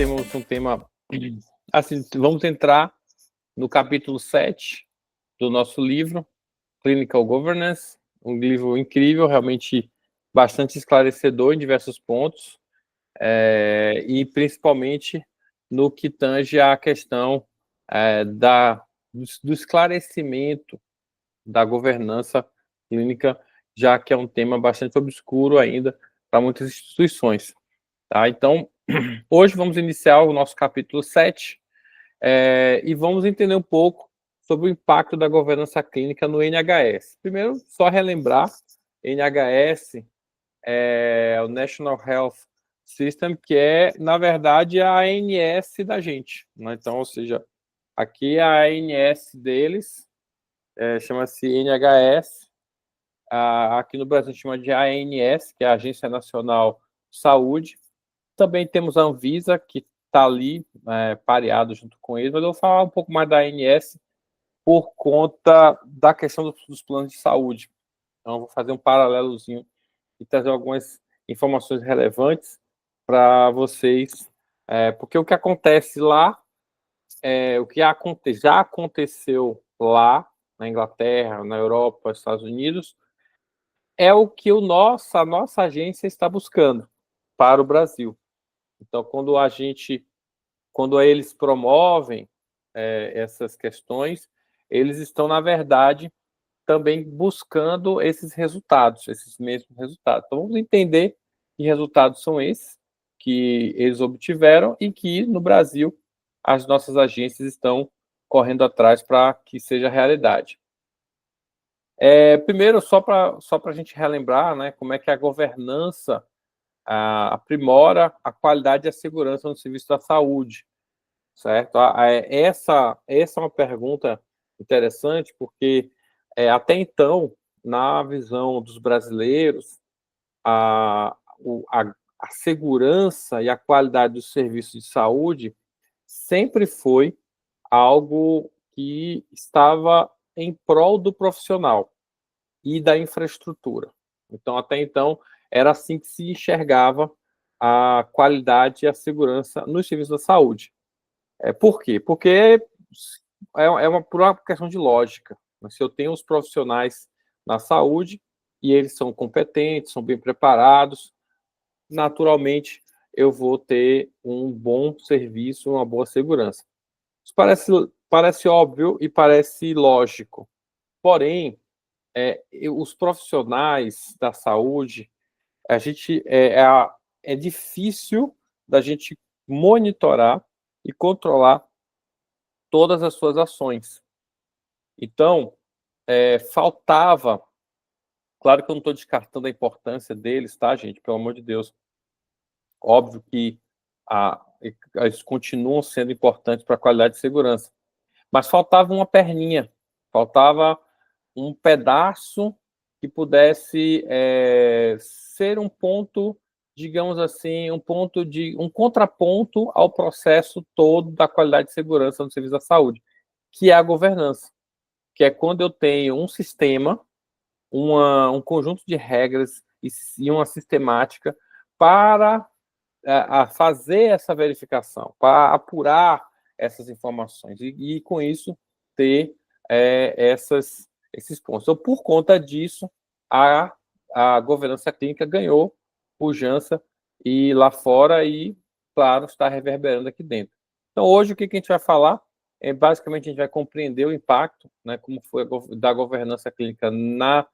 temos um tema, assim, vamos entrar no capítulo 7 do nosso livro, Clinical Governance, um livro incrível, realmente bastante esclarecedor em diversos pontos, e principalmente no que tange à questão do esclarecimento da governança clínica, já que é um tema bastante obscuro ainda para muitas instituições. Tá? Então, hoje vamos iniciar o nosso capítulo 7 e vamos entender um pouco sobre o impacto da governança clínica no NHS. Primeiro, só relembrar, NHS é o National Health System, que é, na verdade, a ANS da gente. Né? Então, ou seja, aqui a ANS deles chama-se NHS, aqui no Brasil chama de ANS, que é a Agência Nacional de Saúde. Também temos a Anvisa, que está ali pareado junto com eles, mas eu vou falar um pouco mais da ANS por conta da questão dos planos de saúde. Então, eu vou fazer um paralelozinho e trazer algumas informações relevantes para vocês, porque o que acontece lá, o que já aconteceu lá na Inglaterra, na Europa, nos Estados Unidos, é o que a nossa agência está buscando para o Brasil. Então, quando eles promovem essas questões, eles estão, na verdade, também buscando esses resultados, esses mesmos resultados. Então, vamos entender que resultados são esses que eles obtiveram e que, no Brasil, as nossas agências estão correndo atrás para que seja realidade. Primeiro, só para a gente relembrar, né, como é que a governança aprimora a qualidade e a segurança no serviço da saúde, certo? Essa é uma pergunta interessante, porque até então, na visão dos brasileiros, a segurança e a qualidade dos serviços de saúde sempre foi algo que estava em prol do profissional e da infraestrutura. Então, até então, era assim que se enxergava a qualidade e a segurança nos serviços da saúde. Por quê? Porque por uma questão de lógica. Se eu tenho os profissionais na saúde e eles são competentes, são bem preparados, naturalmente eu vou ter um bom serviço, uma boa segurança. Isso parece óbvio e parece lógico. Porém, os profissionais da saúde, é difícil da gente monitorar e controlar todas as suas ações. Então, faltava, claro que eu não estou descartando a importância deles, tá, gente? Pelo amor de Deus. Óbvio que eles continuam sendo importantes para a qualidade de segurança. Mas faltava uma perninha, faltava um pedaço que pudesse ser um ponto, digamos assim, um contraponto ao processo todo da qualidade de segurança no serviço da saúde, que é a governança, que é quando eu tenho um sistema, um conjunto de regras e uma sistemática para fazer essa verificação, para apurar essas informações e com isso, ter esses pontos. Então, por conta disso, a governança clínica ganhou pujança e lá fora e, claro, está reverberando aqui dentro. Então, hoje, o que a gente vai falar? Basicamente, a gente vai compreender o impacto, né, como foi da governança clínica na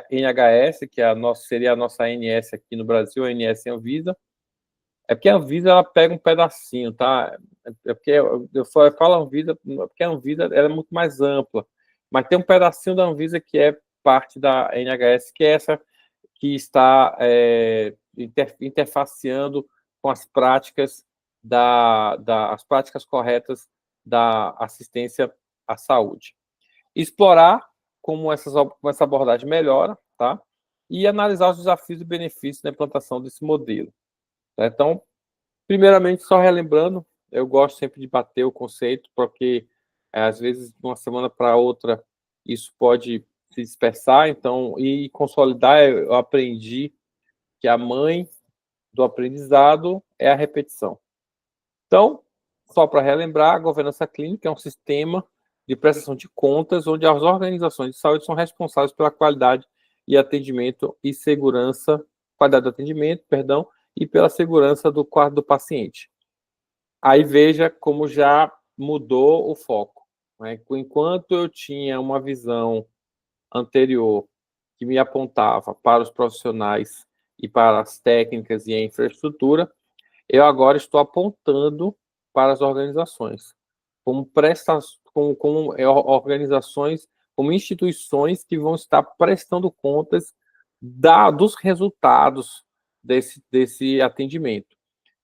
NHS, que seria a nossa ANS aqui no Brasil, a ANS e a Anvisa. É porque a Anvisa ela pega um pedacinho, tá? É porque eu falo Anvisa, porque a Anvisa ela é muito mais ampla, mas tem um pedacinho da Anvisa que é parte da NHS, que é essa que está interfaceando com as práticas as práticas corretas da assistência à saúde. Explorar como essa abordagem melhora, tá? E analisar os desafios e benefícios da implantação desse modelo. Então, primeiramente, só relembrando, eu gosto sempre de bater o conceito, porque às vezes, de uma semana para outra, isso pode se dispersar, então, e consolidar, eu aprendi que a mãe do aprendizado é a repetição. Então, só para relembrar, a governança clínica é um sistema de prestação de contas onde as organizações de saúde são responsáveis pela qualidade e atendimento e segurança, qualidade do atendimento, perdão, e pela segurança do quadro do paciente. Aí veja como já mudou o foco, né? Enquanto eu tinha uma visão anterior que me apontava para os profissionais e para as técnicas e a infraestrutura, eu agora estou apontando para as organizações, como organizações, como instituições que vão estar prestando contas dos resultados desse atendimento.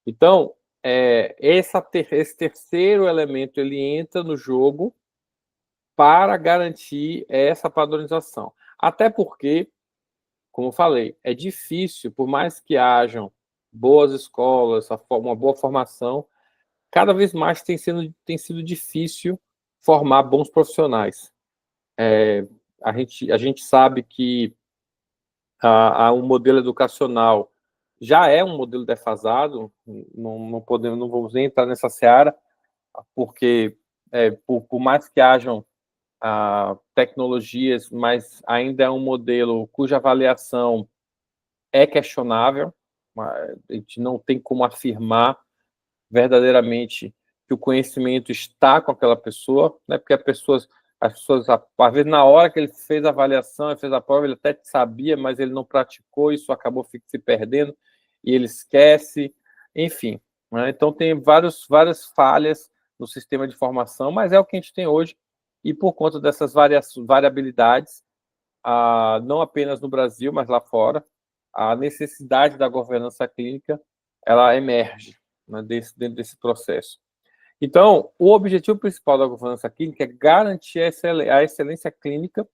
Então, esse terceiro elemento ele entra no jogo para garantir essa padronização. Até porque, como eu falei, é difícil, por mais que hajam boas escolas, uma boa formação, cada vez mais tem sido difícil formar bons profissionais. A gente sabe que um modelo educacional já é um modelo defasado, não vamos nem entrar nessa seara, porque por mais que hajam tecnologias, mas ainda é um modelo cuja avaliação é questionável, a gente não tem como afirmar verdadeiramente que o conhecimento está com aquela pessoa, né? Porque as pessoas, às vezes, na hora que ele fez a avaliação, ele fez a prova, ele até sabia, mas ele não praticou, isso acabou se perdendo, e ele esquece, enfim. Né? Então, tem várias falhas no sistema de formação, mas é o que a gente tem hoje, e por conta dessas variabilidades, não apenas no Brasil, mas lá fora, a necessidade da governança clínica, ela emerge, né, dentro desse processo. Então, o objetivo principal da governança clínica é garantir a excelência clínica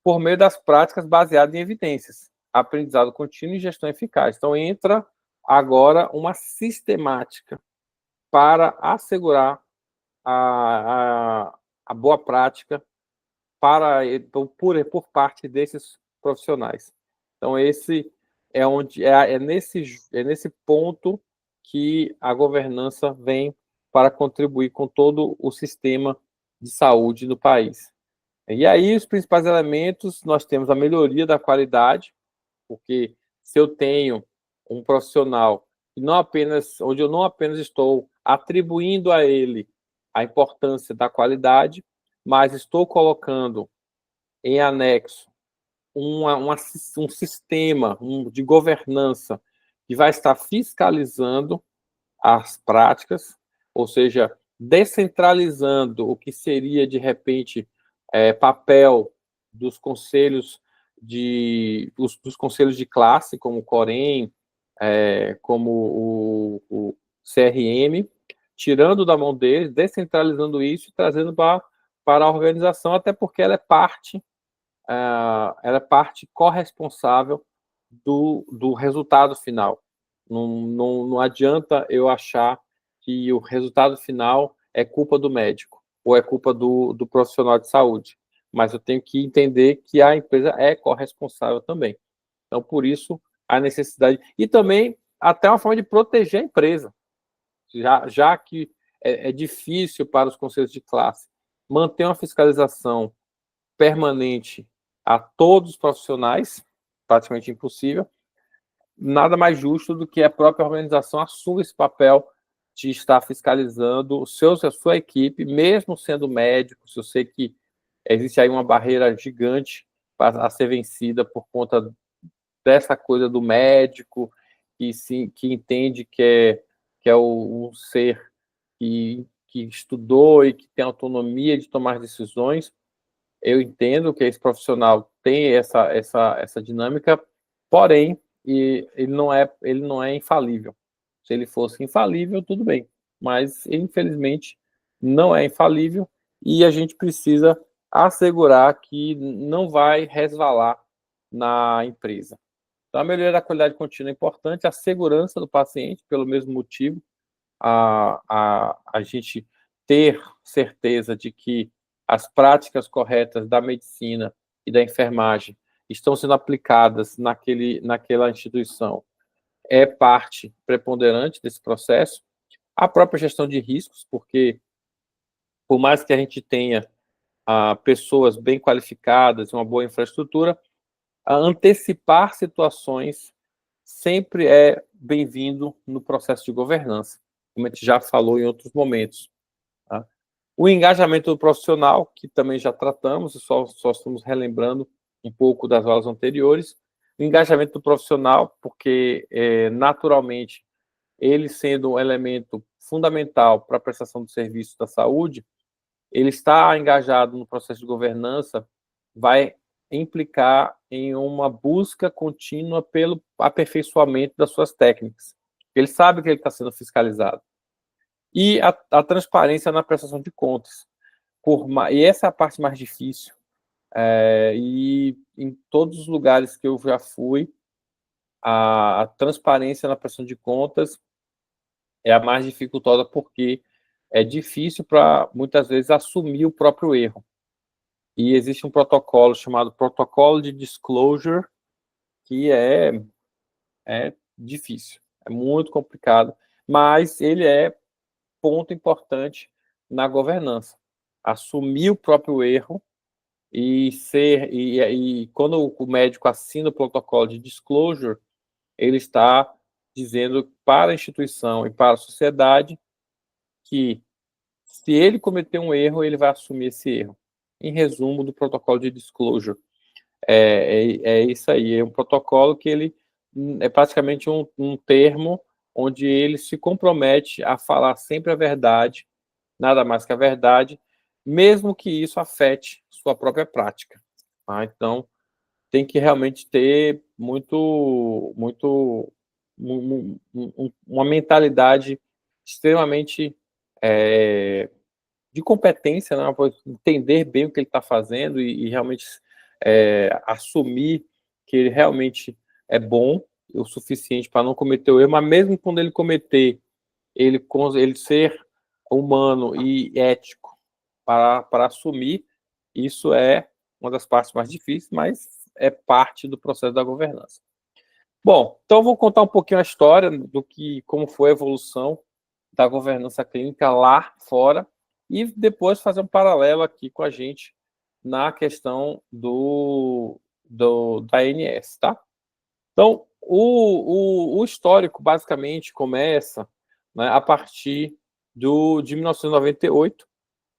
por meio das práticas baseadas em evidências, aprendizado contínuo e gestão eficaz. Então, entra agora uma sistemática para assegurar a boa prática por parte desses profissionais. Então, esse é onde é nesse ponto que a governança vem para contribuir com todo o sistema de saúde do país. E aí, os principais elementos, nós temos a melhoria da qualidade, porque se eu tenho um profissional onde eu não apenas estou atribuindo a ele a importância da qualidade, mas estou colocando em anexo um sistema de governança que vai estar fiscalizando as práticas, ou seja, descentralizando o que seria, de repente, papel dos conselhos dos conselhos de classe, como o Corem, como o CRM, tirando da mão deles, descentralizando isso e trazendo para a organização, até porque ela é parte corresponsável do resultado final. Não adianta eu achar que o resultado final é culpa do médico ou é culpa do profissional de saúde, mas eu tenho que entender que a empresa é corresponsável também. Então, por isso, a necessidade. E também, até uma forma de proteger a empresa, já que é difícil para os conselhos de classe manter uma fiscalização permanente a todos os profissionais, praticamente impossível, nada mais justo do que a própria organização assuma esse papel de estar fiscalizando a sua equipe, mesmo sendo médico, se eu sei que existe aí uma barreira gigante a ser vencida por conta dessa coisa do médico, que entende que é um ser que estudou e que tem autonomia de tomar decisões. Eu entendo que esse profissional tem essa dinâmica, porém, ele não é infalível. Se ele fosse infalível, tudo bem, mas infelizmente não é infalível e a gente precisa assegurar que não vai resvalar na empresa. Então, a melhoria da qualidade contínua é importante, a segurança do paciente, pelo mesmo motivo, a gente ter certeza de que as práticas corretas da medicina e da enfermagem estão sendo aplicadas naquela instituição é parte preponderante desse processo. a própria gestão de riscos, porque por mais que a gente tenha pessoas bem qualificadas, uma boa infraestrutura, antecipar situações sempre é bem-vindo no processo de governança, como a gente já falou em outros momentos. Tá? O engajamento do profissional, que também já tratamos, só estamos relembrando um pouco das aulas anteriores. O engajamento do profissional, porque naturalmente ele sendo um elemento fundamental para a prestação do serviço da saúde, ele está engajado no processo de governança, vai implicar em uma busca contínua pelo aperfeiçoamento das suas técnicas. Ele sabe que ele está sendo fiscalizado. E a transparência na prestação de contas. E essa é a parte mais difícil. E em todos os lugares que eu já fui, a transparência na prestação de contas é a mais dificultosa, porque é difícil para, muitas vezes, assumir o próprio erro. E existe um protocolo chamado Protocolo de Disclosure, que é difícil, é muito complicado, mas ele é ponto importante na governança. Assumir o próprio erro e quando o médico assina o protocolo de disclosure, ele está dizendo para a instituição e para a sociedade que se ele cometer um erro, ele vai assumir esse erro. Em resumo do protocolo de disclosure. É isso aí, é um protocolo que ele é praticamente um termo onde ele se compromete a falar sempre a verdade, nada mais que a verdade, mesmo que isso afete sua própria prática. Tá? Então, tem que realmente ter uma mentalidade extremamente de competência, né? Entender bem o que ele está fazendo e realmente assumir que ele realmente é bom o suficiente para não cometer o erro, mas mesmo quando ele cometer, ele ser humano e ético para assumir, isso é uma das partes mais difíceis, mas é parte do processo da governança. Bom, então eu vou contar um pouquinho a história como foi a evolução da governança clínica lá fora e depois fazer um paralelo aqui com a gente na questão da ANS, tá? Então, o histórico basicamente começa, né, a partir de 1998,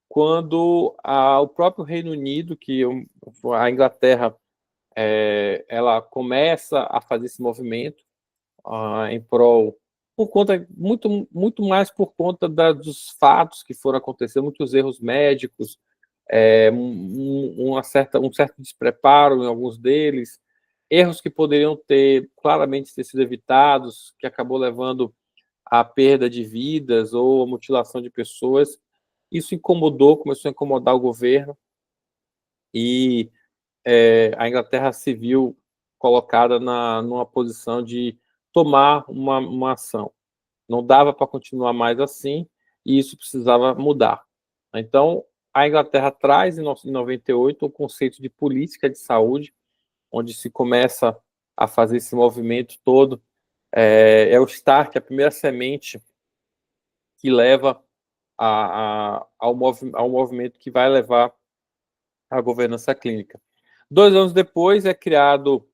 quando o próprio Reino Unido, a Inglaterra, ela começa a fazer esse movimento em prol, por conta, muito mais por conta dos fatos que foram acontecendo, muitos erros médicos, um certo despreparo em alguns deles, erros que poderiam claramente ter sido evitados, que acabou levando à perda de vidas ou à mutilação de pessoas. Isso começou a incomodar o governo, e a Inglaterra se viu colocada numa posição de tomar uma ação. Não dava para continuar mais assim, e isso precisava mudar. Então, a Inglaterra traz, em 98, o conceito de política de saúde, onde se começa a fazer esse movimento todo. É o start, a primeira semente que leva ao movimento que vai levar à governança clínica. 2 anos depois, é criado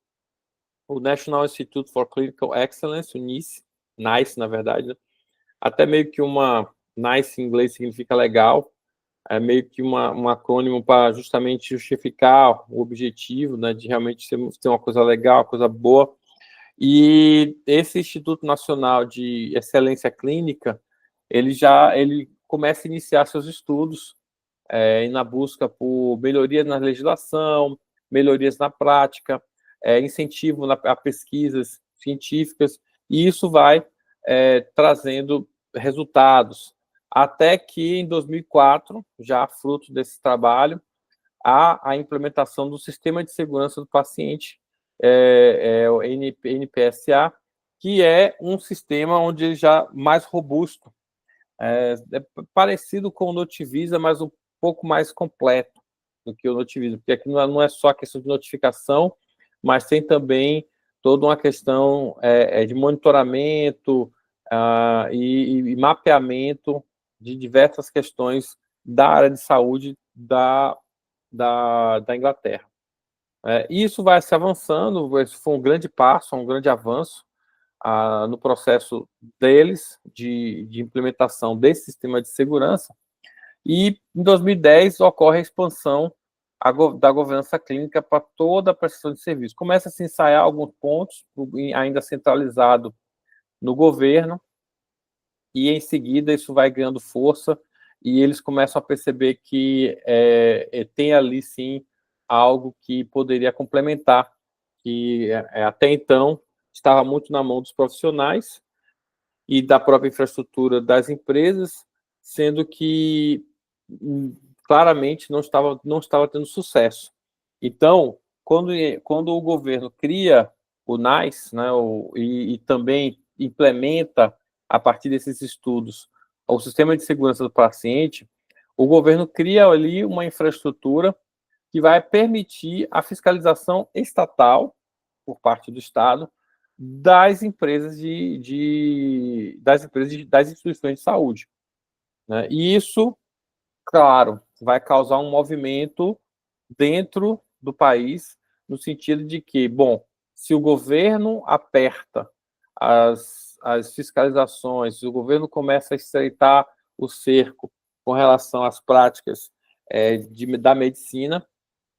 o National Institute for Clinical Excellence, o NICE, na verdade, né? Até meio que NICE em inglês significa legal, é meio que um acrônimo para justamente justificar o objetivo, né, de realmente ser uma coisa legal, uma coisa boa. E esse Instituto Nacional de Excelência Clínica, ele começa a iniciar seus estudos na busca por melhorias na legislação, melhorias na prática, incentivo a pesquisas científicas, e isso vai trazendo resultados, até que em 2004, já fruto desse trabalho, há a implementação do Sistema de Segurança do Paciente, o NPSA, que é um sistema onde ele já mais robusto, é parecido com o Notivisa, mas um pouco mais completo do que o Notivisa, porque aqui não é só a questão de notificação, mas tem também toda uma questão de monitoramento, e mapeamento de diversas questões da área de saúde da Inglaterra. Isso vai se avançando, esse foi um grande passo, um grande avanço no processo deles de implementação desse sistema de segurança, e em 2010 ocorre a expansão da governança clínica para toda a prestação de serviço. Começa a se ensaiar alguns pontos, ainda centralizado no governo, e em seguida isso vai ganhando força, e eles começam a perceber que tem ali sim algo que poderia complementar, que até então estava muito na mão dos profissionais e da própria infraestrutura das empresas, sendo que claramente não estava tendo sucesso. Então, quando o governo cria o NICE, né, e também implementa, a partir desses estudos, o sistema de segurança do paciente, o governo cria ali uma infraestrutura que vai permitir a fiscalização estatal, por parte do Estado, das empresas das instituições de saúde, né? E isso, claro, vai causar um movimento dentro do país, no sentido de que, bom, se o governo aperta as fiscalizações, se o governo começa a estreitar o cerco com relação às práticas da medicina,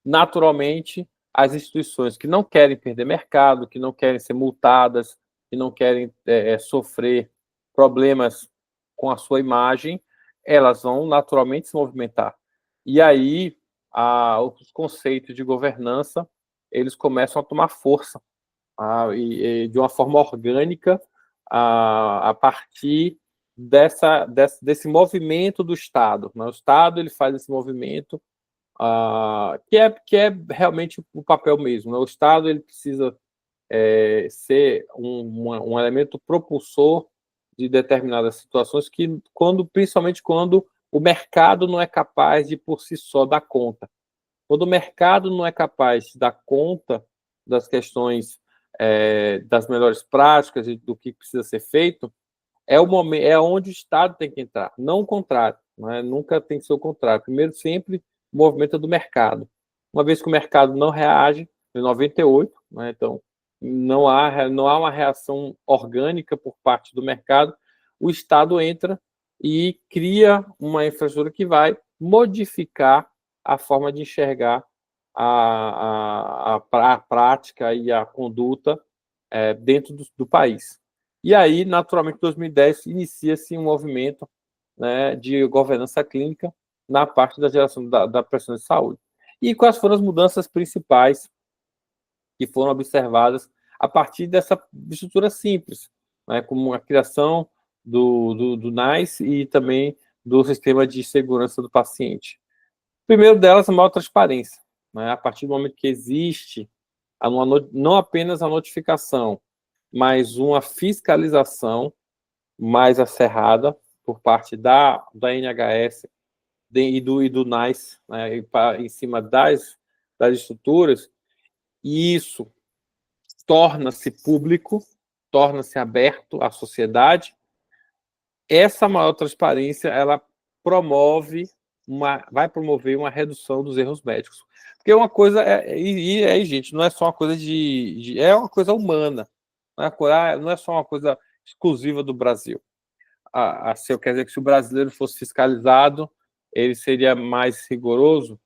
naturalmente, as instituições que não querem perder mercado, que não querem ser multadas, que não querem sofrer problemas com a sua imagem, elas vão naturalmente se movimentar. E aí, os conceitos de governança, eles começam a tomar força, e de uma forma orgânica, a partir desse movimento do Estado. O Estado ele faz esse movimento, que é realmente o papel mesmo, né? O Estado ele precisa ser um elemento propulsor de determinadas situações, principalmente quando o mercado não é capaz de, por si só, dar conta. Quando o mercado não é capaz de dar conta das questões das melhores práticas e do que precisa ser feito, é onde o Estado tem que entrar, não o contrário, né? Nunca tem que ser o contrário. Primeiro, sempre, o movimento do mercado. Uma vez que o mercado não reage, em 98, né? Então, não há uma reação orgânica por parte do mercado, o Estado entra e cria uma infraestrutura que vai modificar a forma de enxergar a prática e a conduta dentro do país. E aí, naturalmente, em 2010, inicia-se um movimento, né, de governança clínica na parte da geração da prestação de saúde. E quais foram as mudanças principais que foram observadas a partir dessa estrutura simples, né, como a criação do NICE e também do sistema de segurança do paciente? Primeiro delas, a maior transparência, né? A partir do momento que existe não apenas a notificação, mas uma fiscalização mais acerrada por parte da NHS e do NICE, né, em cima das estruturas, e isso torna-se público, torna-se aberto à sociedade. Essa maior transparência, ela vai promover uma redução dos erros médicos. Porque uma coisa, gente, não é só uma coisa é uma coisa humana, não é só uma coisa exclusiva do Brasil. Se eu quer dizer que se o brasileiro fosse fiscalizado, ele seria mais rigoroso.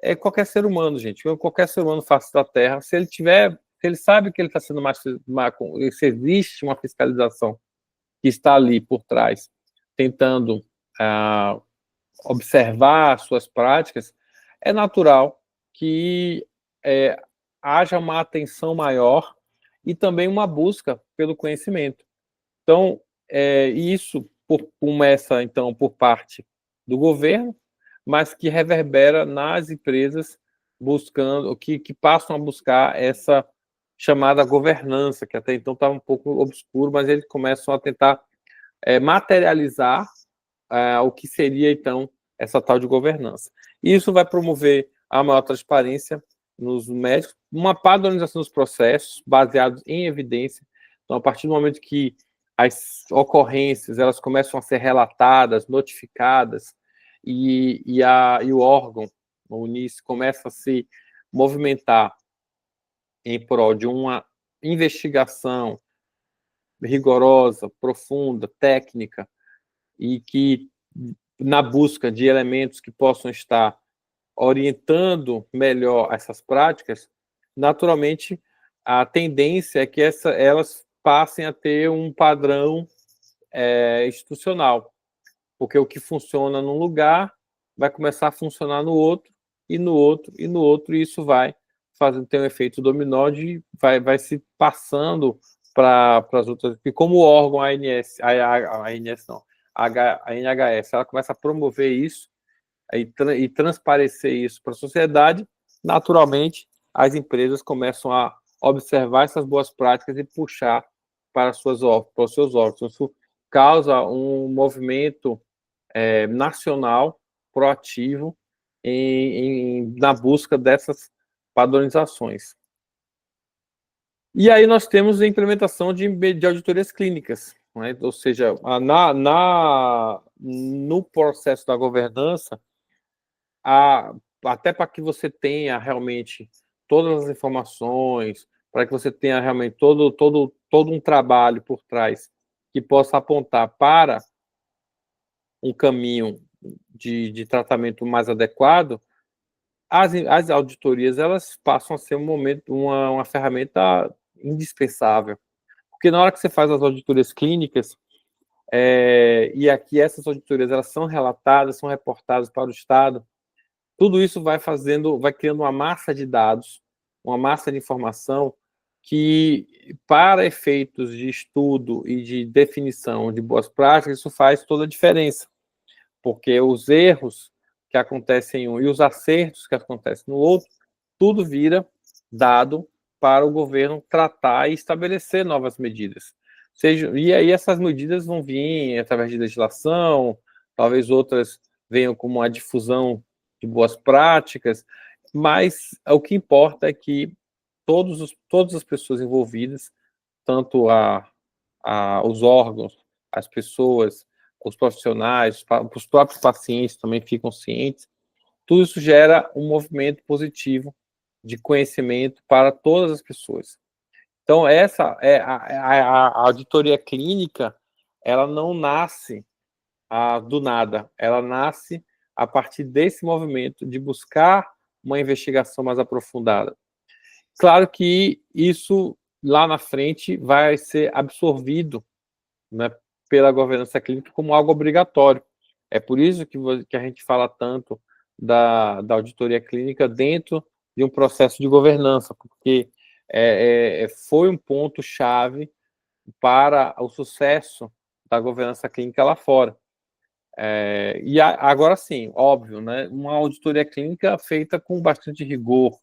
É qualquer ser humano, gente. Qualquer ser humano face da Terra, se ele sabe que ele está sendo se existe uma fiscalização que está ali por trás, tentando observar suas práticas, é natural que haja uma atenção maior e também uma busca pelo conhecimento. Então, isso começa, então, por parte do governo, mas que reverbera nas empresas que passam a buscar essa chamada governança, que até então estava um pouco obscuro, mas eles começam a tentar materializar o que seria, então, essa tal de governança. Isso vai promover a maior transparência nos médicos, uma padronização dos processos baseados em evidência. Então, a partir do momento que as ocorrências elas começam a ser relatadas, notificadas, e o órgão, o UNIS, começa a se movimentar em prol de uma investigação rigorosa, profunda, técnica, e que na busca de elementos que possam estar orientando melhor essas práticas, naturalmente a tendência é que elas passem a ter um padrão institucional, porque o que funciona num lugar vai começar a funcionar no outro, e no outro, e no outro, e isso vai ter um efeito dominó, vai se passando para as outras, e como o órgão ANS, a ANS não, a NHS, ela começa a promover isso e transparecer isso para a sociedade, naturalmente as empresas começam a observar essas boas práticas e puxar para os seus órgãos. Isso causa um movimento nacional proativo na busca dessas padronizações. E aí nós temos a implementação de auditorias clínicas, né? Ou seja, no processo da governança, até para que você tenha realmente todas as informações, para que você tenha realmente todo um trabalho por trás que possa apontar para um caminho de tratamento mais adequado, as auditorias elas passam a ser uma ferramenta indispensável. Porque na hora que você faz as auditorias clínicas, e aqui essas auditorias elas são relatadas, são reportadas para o Estado, tudo isso vai criando uma massa de dados, uma massa de informação que, para efeitos de estudo e de definição de boas práticas, isso faz toda a diferença, porque os erros que acontecem em um e os acertos que acontecem no outro, tudo vira dado para o governo tratar e estabelecer novas medidas. E aí essas medidas vão vir através de legislação, talvez outras venham como uma difusão de boas práticas, mas o que importa é que todas as pessoas envolvidas, tanto os órgãos, as pessoas, os profissionais, os próprios pacientes também ficam cientes, tudo isso gera um movimento positivo de conhecimento para todas as pessoas. Então, essa é a auditoria clínica, ela não nasce do nada, ela nasce a partir desse movimento de buscar uma investigação mais aprofundada. Claro que isso, lá na frente, vai ser absorvido, né, pela governança clínica como algo obrigatório. É por isso que a gente fala tanto da auditoria clínica dentro de um processo de governança, porque foi um ponto-chave para o sucesso da governança clínica lá fora. Agora sim, óbvio, né, uma auditoria clínica feita com bastante rigor,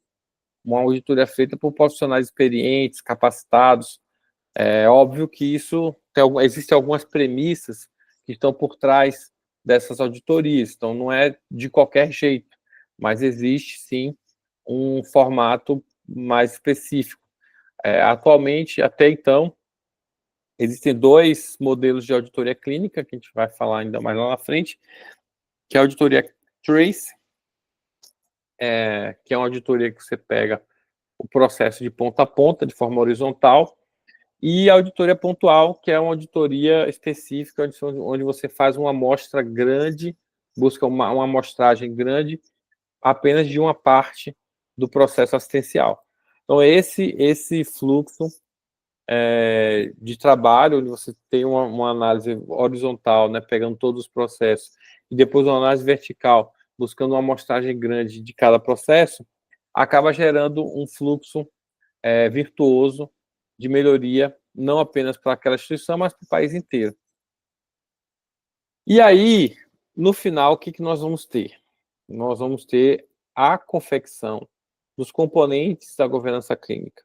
uma auditoria feita por profissionais experientes, capacitados. É óbvio que existem algumas premissas que estão por trás dessas auditorias, então não é de qualquer jeito, mas existe sim um formato mais específico. Atualmente, até então, existem dois modelos de auditoria clínica, que a gente vai falar ainda mais lá na frente, que é a auditoria Trace, que é uma auditoria que você pega o processo de ponta a ponta, de forma horizontal, e a auditoria pontual, que é uma auditoria específica, onde você faz uma amostra grande, busca uma amostragem grande, apenas de uma parte do processo assistencial. Então, esse fluxo de trabalho, onde você tem uma análise horizontal, né, pegando todos os processos, e depois uma análise vertical, buscando uma amostragem grande de cada processo, acaba gerando um fluxo virtuoso de melhoria, não apenas para aquela instituição, mas para o país inteiro. E aí, no final, o que nós vamos ter? Nós vamos ter a confecção dos componentes da governança clínica,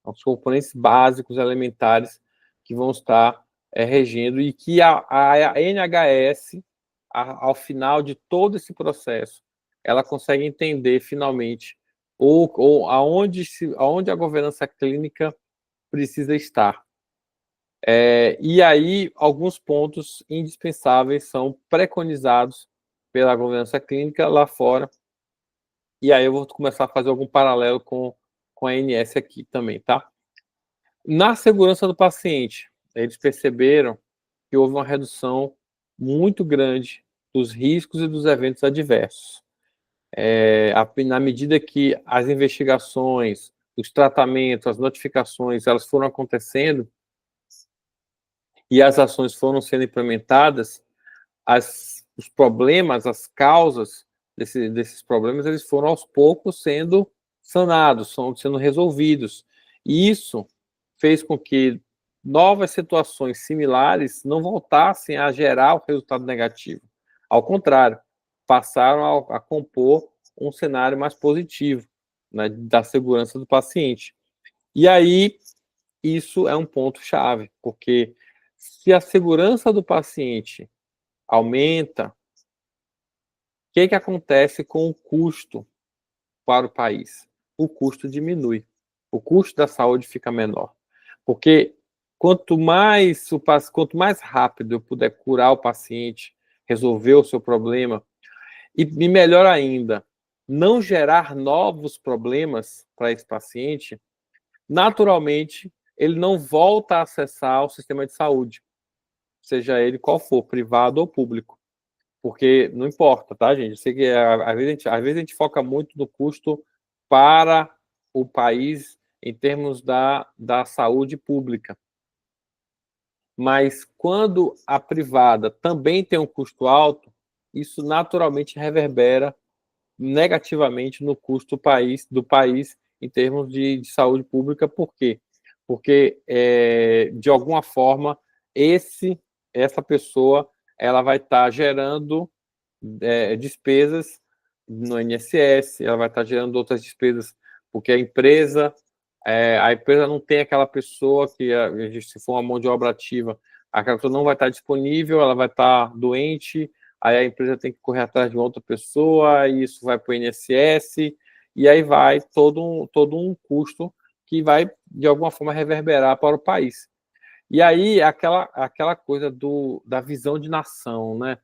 os componentes básicos, elementares, que vão estar regendo, e que a NHS, ao final de todo esse processo, ela consegue entender finalmente aonde a governança clínica precisa estar. E aí, alguns pontos indispensáveis são preconizados pela governança clínica lá fora. E aí eu vou começar a fazer algum paralelo com a ANS aqui também, tá? Na segurança do paciente, eles perceberam que houve uma redução muito grande dos riscos e dos eventos adversos. Na medida que as investigações, os tratamentos, as notificações, elas foram acontecendo e as ações foram sendo implementadas, os problemas, as causas desses problemas, eles foram aos poucos sendo sanados, sendo resolvidos. E isso fez com que novas situações similares não voltassem a gerar o resultado negativo. Ao contrário, passaram a compor um cenário mais positivo, né, da segurança do paciente. E aí, isso é um ponto-chave, porque se a segurança do paciente aumenta, o que acontece com o custo para o país? O custo diminui, o custo da saúde fica menor. Porque quanto mais rápido eu puder curar o paciente, resolver o seu problema, e melhor ainda, não gerar novos problemas para esse paciente, naturalmente, ele não volta a acessar o sistema de saúde, seja ele qual for, privado ou público. Porque não importa, tá, gente? Eu sei que às vezes a gente foca muito no custo para o país em termos da saúde pública. Mas quando a privada também tem um custo alto, isso naturalmente reverbera negativamente no custo do país em termos de saúde pública. Por quê? Porque, de alguma forma, essa pessoa ela vai estar gerando despesas no INSS, ela vai estar gerando outras despesas, porque a empresa não tem aquela pessoa que, se for uma mão de obra ativa, aquela pessoa não vai estar disponível, ela vai estar doente, aí a empresa tem que correr atrás de outra pessoa, e isso vai para o INSS, e aí vai todo um custo que vai, de alguma forma, reverberar para o país. E aí, aquela coisa da visão de nação, né?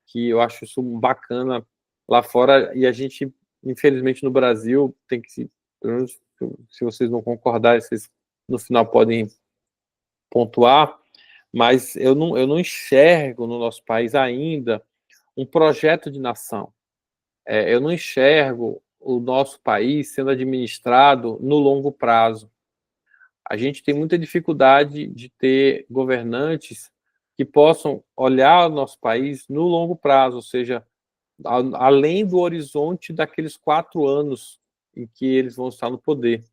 Que eu acho isso bacana lá fora, e a gente, infelizmente, no Brasil, tem que se vocês não concordarem, vocês no final podem pontuar, mas eu não enxergo no nosso país ainda um projeto de nação. Eu não enxergo o nosso país sendo administrado no longo prazo. A gente tem muita dificuldade de ter governantes que possam olhar o nosso país no longo prazo, ou seja, além do horizonte daqueles 4 anos em que eles vão estar no poder.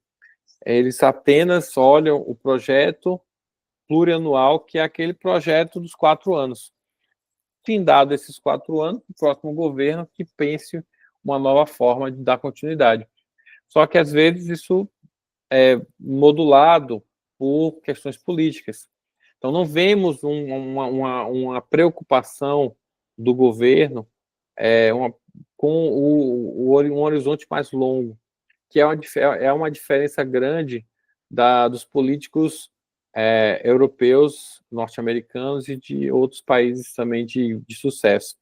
Eles apenas olham o projeto plurianual, que é aquele projeto dos 4 anos. Findado esses 4 anos, o próximo governo que pense uma nova forma de dar continuidade. Só que, às vezes, isso é modulado por questões políticas. Então, não vemos uma preocupação do governo com um horizonte mais longo, que é uma diferença grande dos políticos europeus, norte-americanos e de outros países também de sucesso,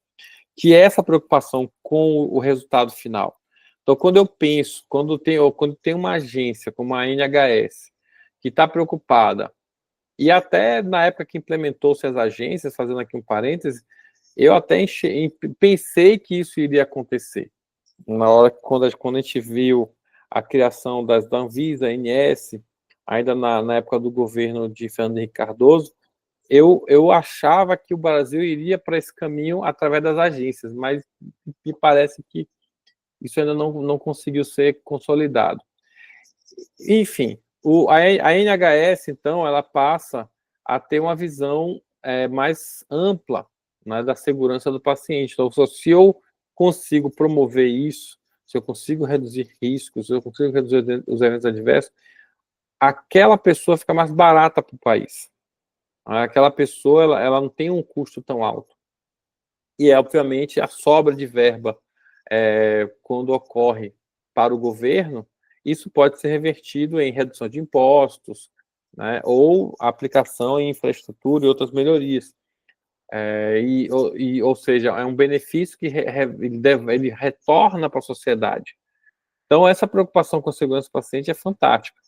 que é essa preocupação com o resultado final. Então, quando tem uma agência como a NHS, que está preocupada, e até na época que implementou-se as agências, fazendo aqui um parêntese, eu até pensei que isso iria acontecer. Na hora quando a gente viu a criação da Anvisa, ANS, ainda na época do governo de Fernando Henrique Cardoso, eu achava que o Brasil iria para esse caminho através das agências, mas me parece que isso ainda não conseguiu ser consolidado. Enfim, a NHS, então, ela passa a ter uma visão mais ampla, né, da segurança do paciente. Então, se eu consigo promover isso, se eu consigo reduzir riscos, se eu consigo reduzir os eventos adversos, aquela pessoa fica mais barata para o país. Aquela pessoa ela não tem um custo tão alto. E, obviamente, a sobra de verba, quando ocorre para o governo, isso pode ser revertido em redução de impostos, né? Ou aplicação em infraestrutura e outras melhorias. Ou seja, é um benefício que ele retorna para a sociedade. Então, essa preocupação com a segurança do paciente é fantástica.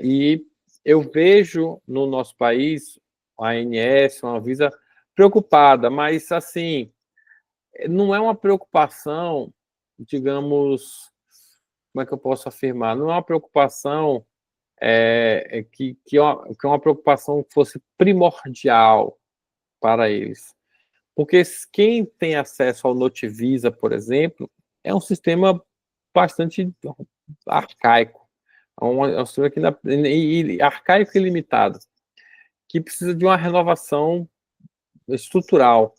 E eu vejo no nosso país a ANS, a Anvisa, preocupada, mas, assim, não é uma preocupação, digamos, como é que eu posso afirmar? Não é uma preocupação que é uma preocupação que fosse primordial para eles. Porque quem tem acesso ao Notivisa, por exemplo, é um sistema bastante arcaico. É um sistema arcaico e limitado, que precisa de uma renovação estrutural,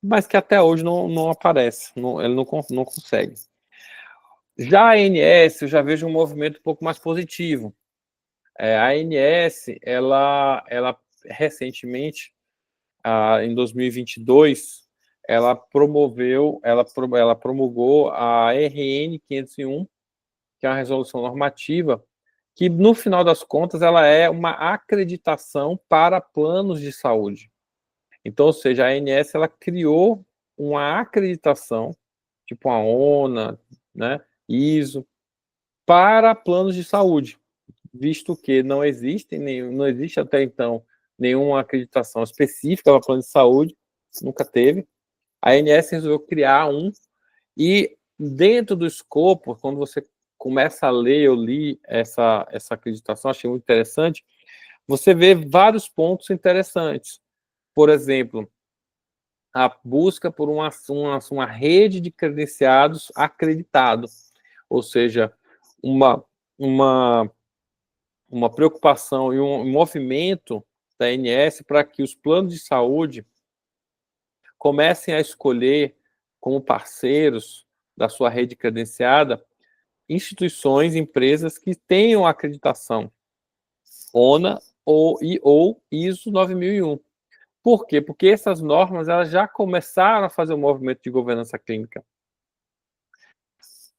mas que até hoje não aparece, ele não consegue. Já a ANS, eu já vejo um movimento um pouco mais positivo. A ANS, ela recentemente, em 2022, ela promulgou a RN 501, que é uma resolução normativa, que, no final das contas, ela é uma acreditação para planos de saúde. Então, ou seja, a ANS ela criou uma acreditação, tipo a ONA, né, ISO, para planos de saúde, visto que não existe até então nenhuma acreditação específica para plano de saúde, nunca teve. A ANS resolveu criar um, e dentro do escopo, quando você começa a ler, eu li essa acreditação, achei muito interessante, você vê vários pontos interessantes. Por exemplo, a busca por uma rede de credenciados acreditados, ou seja, uma preocupação e um movimento da ANS para que os planos de saúde comecem a escolher como parceiros da sua rede credenciada instituições, empresas que tenham acreditação ONA ou ISO 9001. Por quê? Porque essas normas elas já começaram a fazer o movimento de governança clínica.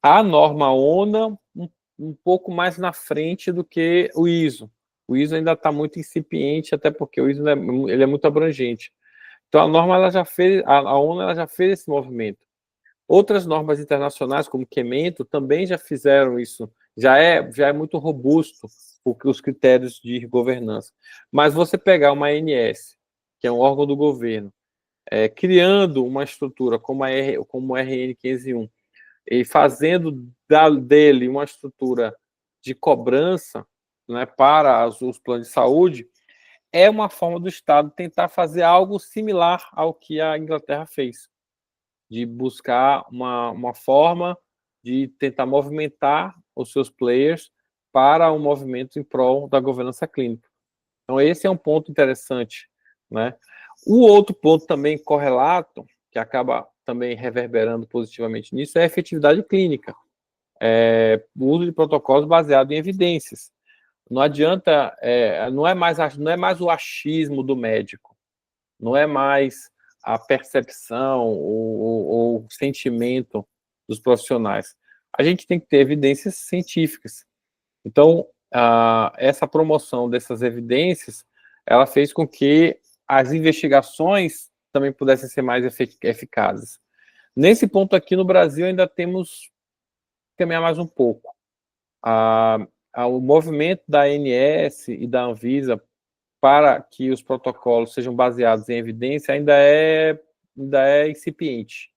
A norma ONA um pouco mais na frente do que o ISO. O ISO ainda está muito incipiente, até porque o ISO ele é muito abrangente. Então a norma ela já fez, a ONU ela já fez esse movimento. Outras normas internacionais, como o Quemento, também já fizeram isso. Já é muito robusto os critérios de governança. Mas você pegar uma ANS, que é um órgão do governo, criando uma estrutura como o RN 501, e fazendo dele uma estrutura de cobrança, né, para os planos de saúde, é uma forma do Estado tentar fazer algo similar ao que a Inglaterra fez, de buscar uma forma de tentar movimentar os seus players para um movimento em prol da governança clínica. Então, esse é um ponto interessante, né? O outro ponto também correlato, que acaba também reverberando positivamente nisso, é a efetividade clínica. O uso de protocolos baseados em evidências. Não adianta, não é mais o achismo do médico, não é mais a percepção ou o sentimento dos profissionais. A gente tem que ter evidências científicas. Então, essa promoção dessas evidências, ela fez com que as investigações também pudessem ser mais eficazes. Nesse ponto aqui no Brasil ainda temos que caminhar mais um pouco. O movimento da ANS e da Anvisa para que os protocolos sejam baseados em evidência ainda é incipiente.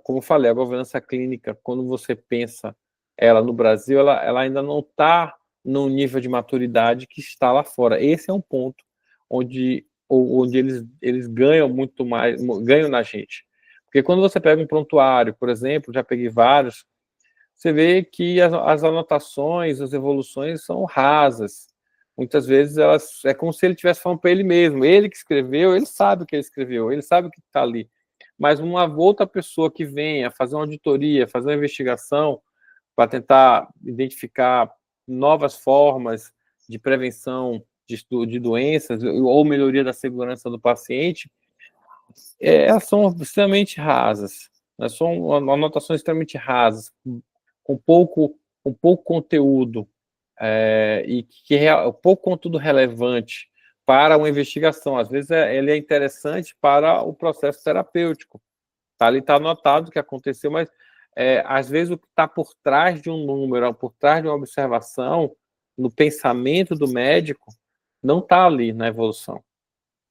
Como eu falei, a governança clínica, quando você pensa ela no Brasil, ela ainda não está no nível de maturidade que está lá fora. Esse é um ponto onde eles ganham muito mais, ganham na gente. Porque quando você pega um prontuário, por exemplo, já peguei vários, você vê que as anotações, as evoluções são rasas. Muitas vezes é como se ele estivesse falando para ele mesmo. Ele que escreveu, ele sabe o que ele escreveu, ele sabe o que está ali. Mas uma outra pessoa que venha fazer uma auditoria, fazer uma investigação para tentar identificar novas formas de prevenção de doenças ou melhoria da segurança do paciente, elas são extremamente rasas. São anotações extremamente rasas, com pouco conteúdo e que é pouco contudo relevante para uma investigação. Às vezes ele é interessante para o processo terapêutico. Tá, ali está anotado o que aconteceu, mas às vezes o que está por trás de um número, por trás de uma observação, no pensamento do médico, não está ali na evolução.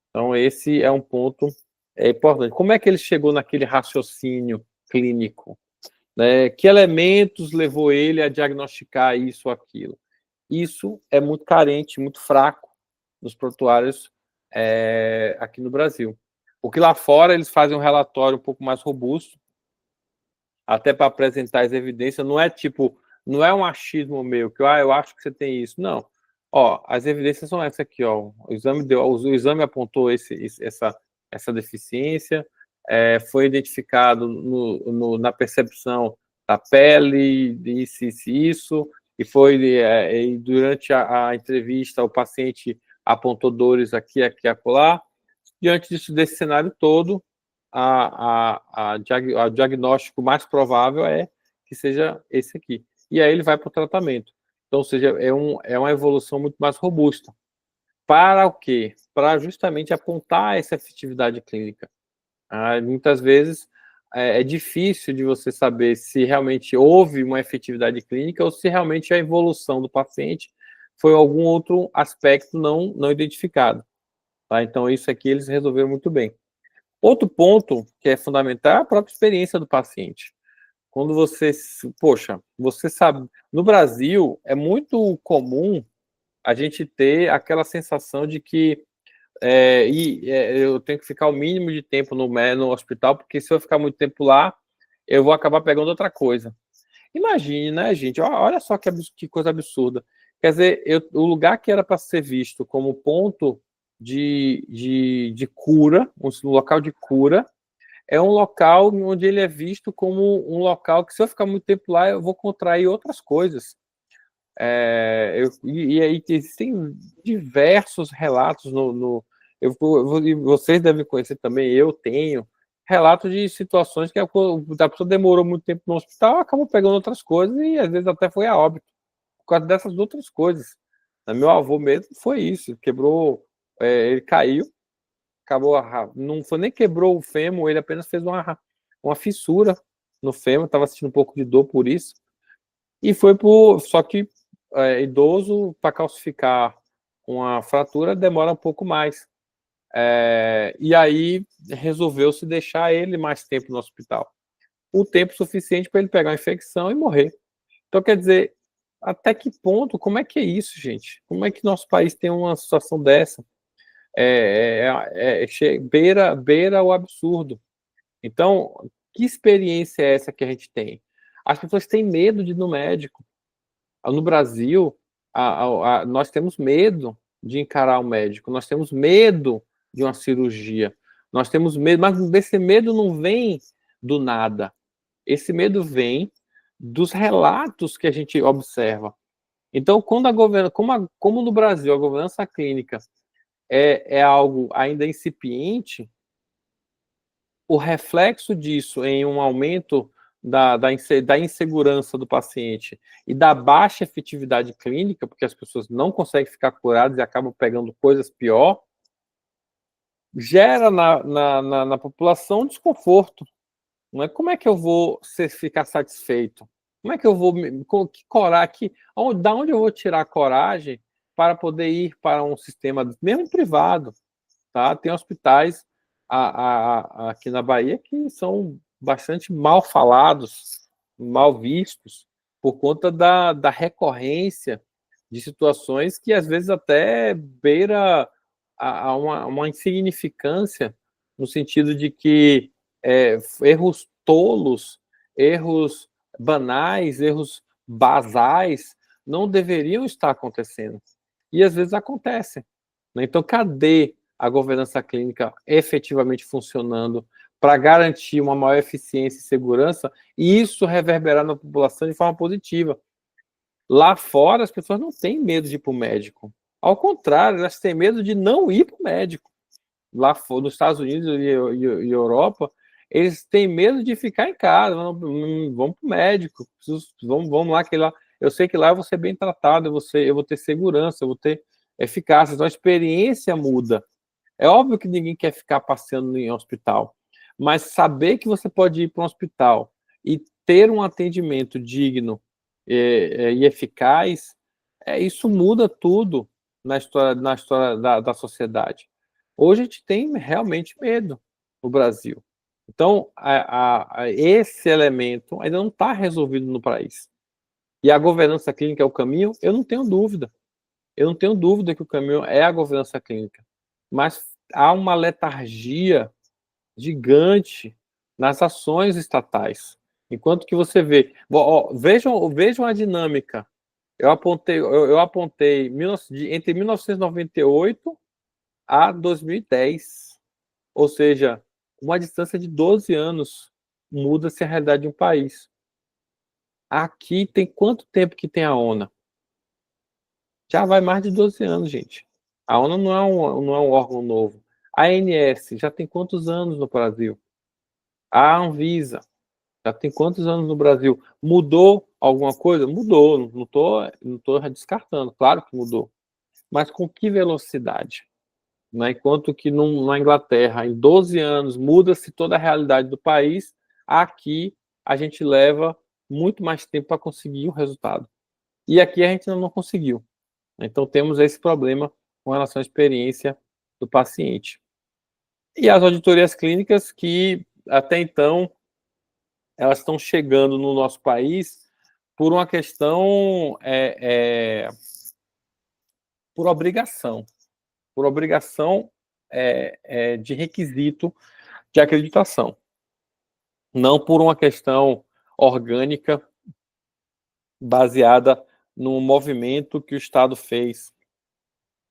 Então, esse é um ponto importante. Como é que ele chegou naquele raciocínio clínico? Né? Que elementos levou ele a diagnosticar isso ou aquilo? Isso é muito carente, muito fraco nos prontuários aqui no Brasil. Porque lá fora eles fazem um relatório um pouco mais robusto, até para apresentar as evidências. Não é tipo, não é um achismo meu, que eu acho que você tem isso. Não. Ó, as evidências são essas aqui, ó. O exame apontou essa deficiência, foi identificado na percepção da pele, isso, e foi e durante a entrevista o paciente apontou dores aqui, acolá. Diante desse cenário todo, o diagnóstico mais provável é que seja esse aqui. E aí ele vai para o tratamento. Então, ou seja, é uma evolução muito mais robusta. Para o quê? Para justamente apontar essa efetividade clínica. Muitas vezes é difícil de você saber se realmente houve uma efetividade clínica ou se realmente a evolução do paciente foi algum outro aspecto não identificado. Tá? Então, isso aqui eles resolveram muito bem. Outro ponto que é fundamental é a própria experiência do paciente. Quando você sabe, no Brasil é muito comum a gente ter aquela sensação de que eu tenho que ficar o mínimo de tempo no hospital, porque se eu ficar muito tempo lá, eu vou acabar pegando outra coisa. Imagine, né, gente? Olha só que coisa absurda. Quer dizer, o lugar que era para ser visto como ponto de cura, um local de cura, é um local onde ele é visto como um local que, se eu ficar muito tempo lá, eu vou contrair outras coisas. E aí existem diversos relatos vocês devem conhecer também, eu tenho relatos de situações que a pessoa demorou muito tempo no hospital, acabou pegando outras coisas e às vezes até foi a óbito por causa dessas outras coisas. Meu avô mesmo foi isso, quebrou, ele caiu, acabou, não foi nem quebrou o fêmur, ele apenas fez uma fissura no fêmur, estava sentindo um pouco de dor por isso, e só que idoso, para calcificar uma fratura, demora um pouco mais. E aí resolveu-se deixar ele mais tempo no hospital. O tempo suficiente para ele pegar a infecção e morrer. Então, quer dizer, até que ponto, como é que é isso, gente? Como é que nosso país tem uma situação dessa? Beira o absurdo. Então, que experiência é essa que a gente tem? As pessoas têm medo de ir no médico. No Brasil, nós temos medo de encarar o médico, nós temos medo de uma cirurgia, nós temos medo, mas esse medo não vem do nada. Esse medo vem dos relatos que a gente observa. Então, quando como no Brasil a governança clínica é algo ainda incipiente, o reflexo disso em um aumento da insegurança do paciente e da baixa efetividade clínica, porque as pessoas não conseguem ficar curadas e acabam pegando coisas pior, gera na população desconforto. Não é? Como é que eu vou ficar satisfeito? Como é que eu vou... Da onde eu vou tirar coragem para poder ir para um sistema, mesmo privado? Tá? Tem hospitais aqui na Bahia que são bastante mal falados, mal vistos, por conta da recorrência de situações que às vezes até beira uma insignificância, no sentido de que erros tolos, erros banais, erros basais não deveriam estar acontecendo. E às vezes acontecem. Né? Então, cadê a governança clínica efetivamente funcionando para garantir uma maior eficiência e segurança, e isso reverberar na população de forma positiva? Lá fora, as pessoas não têm medo de ir para o médico. Ao contrário, elas têm medo de não ir para o médico. Lá fora, nos Estados Unidos e Europa, eles têm medo de ficar em casa. Vamos para o médico, vamos lá, que lá eu sei que lá eu vou ser bem tratado, eu vou ter segurança, eu vou ter eficácia, então a experiência muda. É óbvio que ninguém quer ficar passeando em hospital, mas saber que você pode ir para um hospital e ter um atendimento digno e eficaz, isso muda tudo na história da sociedade. Hoje a gente tem realmente medo no Brasil. Então, esse elemento ainda não está resolvido no país. E a governança clínica é o caminho? Eu não tenho dúvida. Eu não tenho dúvida que o caminho é a governança clínica. Mas há uma letargia gigante nas ações estatais. Enquanto que você vê... vejam a dinâmica. Eu apontei entre 1998 a 2010. Ou seja, uma distância de 12 anos muda-se a realidade de um país. Aqui tem quanto tempo que tem a ONA? Já vai mais de 12 anos, gente. A ONU não é um órgão novo. A ANS já tem quantos anos no Brasil? A Anvisa já tem quantos anos no Brasil? Mudou alguma coisa? Mudou. Não tô descartando. Claro que mudou. Mas com que velocidade? Né? Enquanto que na Inglaterra, em 12 anos, muda-se toda a realidade do país, aqui a gente leva muito mais tempo para conseguir o resultado. E aqui a gente ainda não conseguiu. Então, temos esse problema com relação à experiência do paciente. E as auditorias clínicas, que até então, elas estão chegando no nosso país por uma questão, por obrigação de requisito de acreditação, não por uma questão orgânica baseada no movimento que o Estado fez,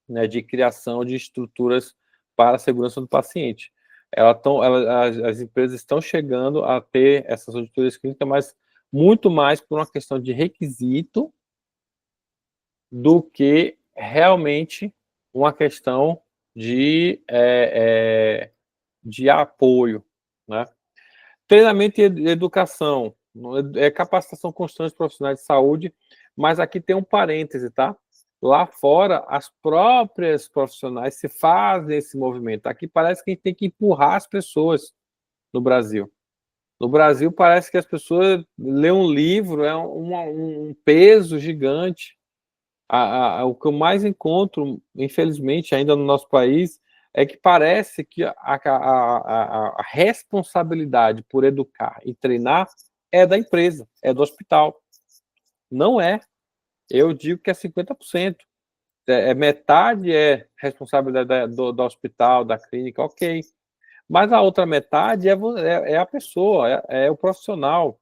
né, de criação de estruturas para a segurança do paciente. As empresas estão chegando a ter essas auditorias clínicas, mas muito mais por uma questão de requisito do que realmente uma questão de apoio, né? Treinamento e educação, capacitação constante de profissionais de saúde, mas aqui tem um parêntese, tá? Lá fora, as próprias profissionais se fazem esse movimento. Aqui parece que a gente tem que empurrar as pessoas no Brasil. No Brasil, parece que as pessoas lêem um livro, é um peso gigante. O que eu mais encontro, infelizmente, ainda no nosso país, é que parece que a responsabilidade por educar e treinar é da empresa, é do hospital. Não é. Eu digo que é 50%. Metade é responsabilidade do hospital, da clínica, ok. Mas a outra metade é a pessoa, é o profissional.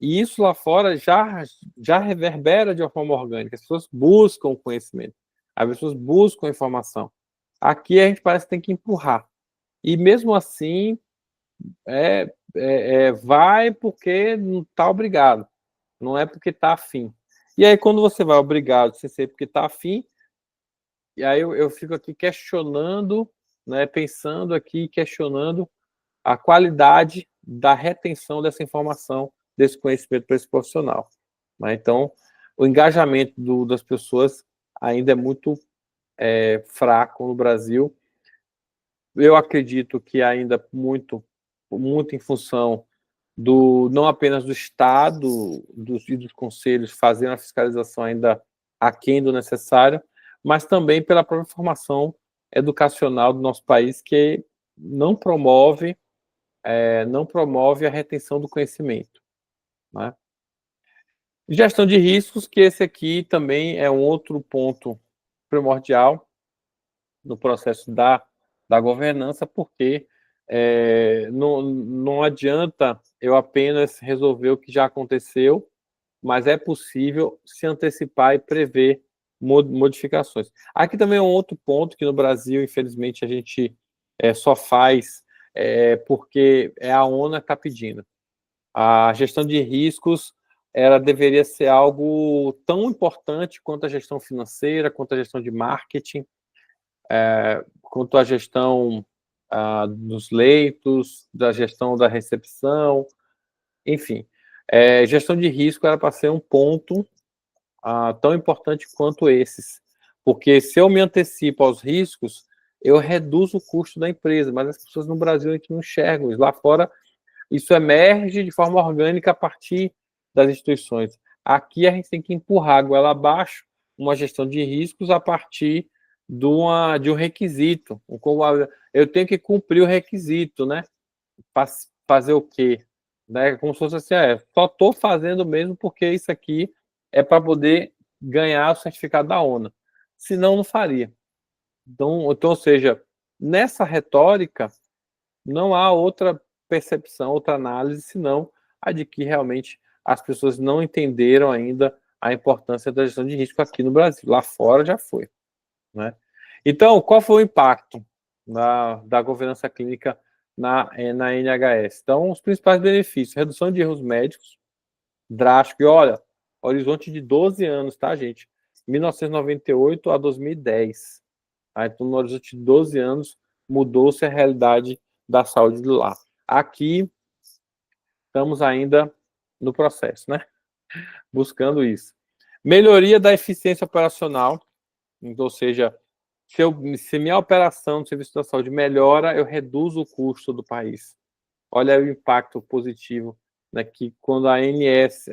E isso lá fora já reverbera de uma forma orgânica. As pessoas buscam conhecimento, as pessoas buscam informação. Aqui a gente parece que tem que empurrar. E mesmo assim, vai porque não está obrigado, não é porque está afim. E aí, quando você vai obrigado, sem ser porque está afim, e aí eu fico aqui questionando, né, pensando aqui, questionando a qualidade da retenção dessa informação, desse conhecimento para esse profissional. Né? Então, o engajamento das pessoas ainda é muito fraco no Brasil. Eu acredito que ainda muito em função não apenas do Estado e dos conselhos fazendo a fiscalização ainda aquém do necessário, mas também pela própria formação educacional do nosso país, que não promove a retenção do conhecimento. Né? Gestão de riscos, que esse aqui também é um outro ponto primordial no processo da governança, porque não adianta eu apenas resolver o que já aconteceu, mas é possível se antecipar e prever modificações. Aqui também é um outro ponto que no Brasil, infelizmente, a gente só faz porque a ONU está pedindo. A gestão de riscos ela deveria ser algo tão importante quanto a gestão financeira, quanto a gestão de marketing, quanto a gestão dos leitos, da gestão da recepção, enfim. Gestão de risco era para ser um ponto tão importante quanto esses, porque se eu me antecipo aos riscos, eu reduzo o custo da empresa, mas as pessoas no Brasil a gente não enxergam, lá fora isso emerge de forma orgânica a partir das instituições. Aqui a gente tem que empurrar a goela abaixo uma gestão de riscos a partir de um requisito. Eu tenho que cumprir o requisito, né? Fazer o quê? Né? Como se fosse assim, só estou fazendo mesmo porque isso aqui é para poder ganhar o certificado da ONU. Senão, não faria. Então, ou seja, nessa retórica, não há outra percepção, outra análise, senão a de que realmente as pessoas não entenderam ainda a importância da gestão de risco aqui no Brasil. Lá fora já foi. Né? Então, qual foi o impacto da governança clínica na NHS? Então, os principais benefícios: redução de erros médicos, drástico. E olha, horizonte de 12 anos, tá, gente? 1998 a 2010. Tá? Então, no horizonte de 12 anos, mudou-se a realidade da saúde de lá. Aqui, estamos ainda no processo, né? Buscando isso. Melhoria da eficiência operacional, então, ou seja, se minha operação do serviço da saúde melhora, eu reduzo o custo do país. Olha o impacto positivo, né, que quando a NHS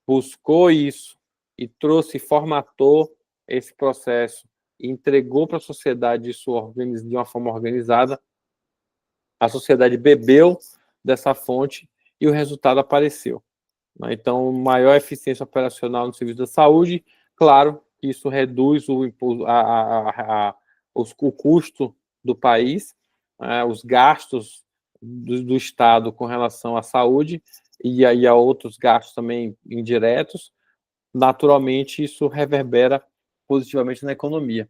buscou isso e trouxe, formatou esse processo e entregou para a sociedade isso de uma forma organizada, a sociedade bebeu dessa fonte e o resultado apareceu. Então, maior eficiência operacional no serviço da saúde, claro que isso reduz o custo do país, os gastos do Estado com relação à saúde e aí a outros gastos também indiretos, naturalmente isso reverbera positivamente na economia.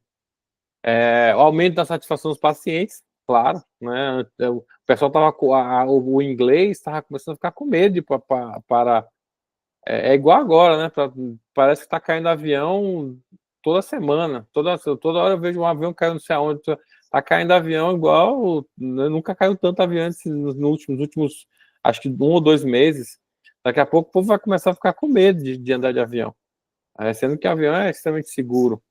O aumento da satisfação dos pacientes, claro, né? O pessoal estava o inglês estava começando a ficar com medo de para igual agora, né? Parece que está caindo avião toda semana, toda hora eu vejo um avião caindo não sei aonde, está caindo avião igual, nunca caiu tanto avião nos últimos, acho que 1 ou 2 meses. Daqui a pouco o povo vai começar a ficar com medo de andar de avião, sendo que o avião é extremamente seguro.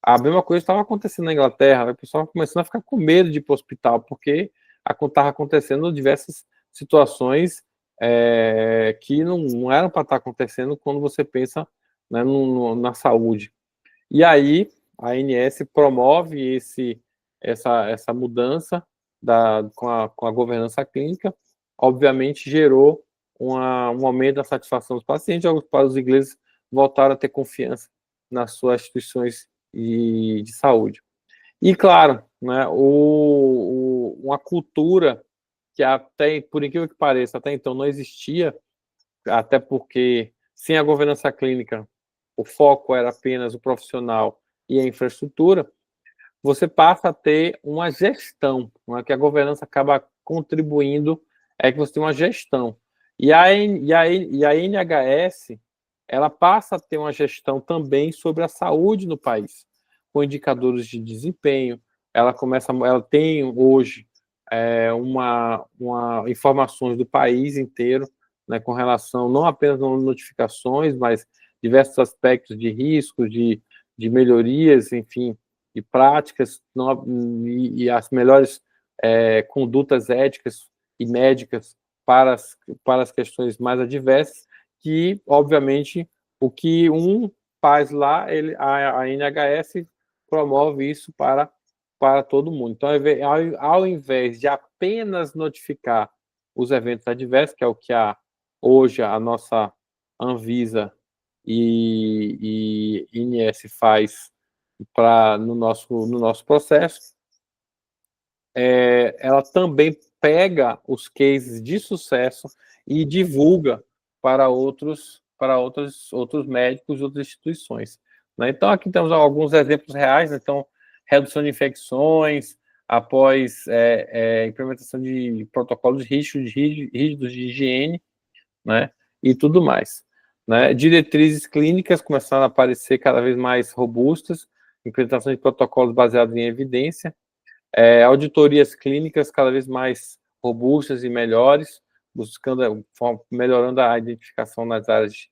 A mesma coisa estava acontecendo na Inglaterra, né? O pessoal começando a ficar com medo de ir para o hospital, porque estava acontecendo diversas situações que não eram para estar acontecendo quando você pensa, né, na saúde. E aí a ANS promove essa mudança com a governança clínica, obviamente gerou um aumento da satisfação dos pacientes, para os ingleses voltaram a ter confiança nas suas instituições de saúde. E, claro, né, uma cultura que até, por incrível que pareça, até então não existia, até porque sem a governança clínica, o foco era apenas o profissional e a infraestrutura, você passa a ter uma gestão, né, que a governança acaba contribuindo, é que você tem uma gestão. E a NHS, ela passa a ter uma gestão também sobre a saúde no país, com indicadores de desempenho. Ela tem hoje informações do país inteiro, né, com relação não apenas a notificações, mas diversos aspectos de riscos, de melhorias, enfim, de práticas e as melhores condutas éticas e médicas para as questões mais adversas, que, obviamente, o que um faz lá, a NHS promove isso para todo mundo. Então, ao invés de apenas notificar os eventos adversos, que é o que hoje a nossa Anvisa e INS faz no nosso processo, ela também pega os cases de sucesso e divulga para outros médicos e outras instituições. Né? Então, aqui temos alguns exemplos reais. Né? Então, redução de infecções após implementação de protocolos rígidos de higiene, né? E tudo mais. Né? Diretrizes clínicas começaram a aparecer cada vez mais robustas, implementação de protocolos baseados em evidência, auditorias clínicas cada vez mais robustas e melhores, melhorando a identificação nas áreas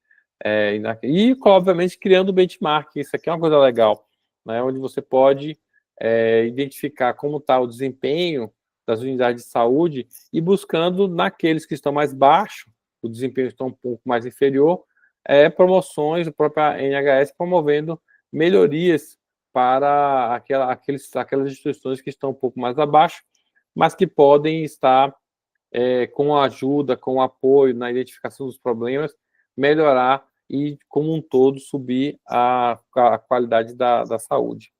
E, obviamente, criando benchmark, isso aqui é uma coisa legal, né, onde você pode identificar como está o desempenho das unidades de saúde e buscando naqueles que estão mais baixos, o desempenho está um pouco mais inferior, promoções, a própria NHS promovendo melhorias para aquelas instituições que estão um pouco mais abaixo, mas que podem estar com a ajuda, com o apoio na identificação dos problemas, melhorar e, como um todo, subir a qualidade da saúde.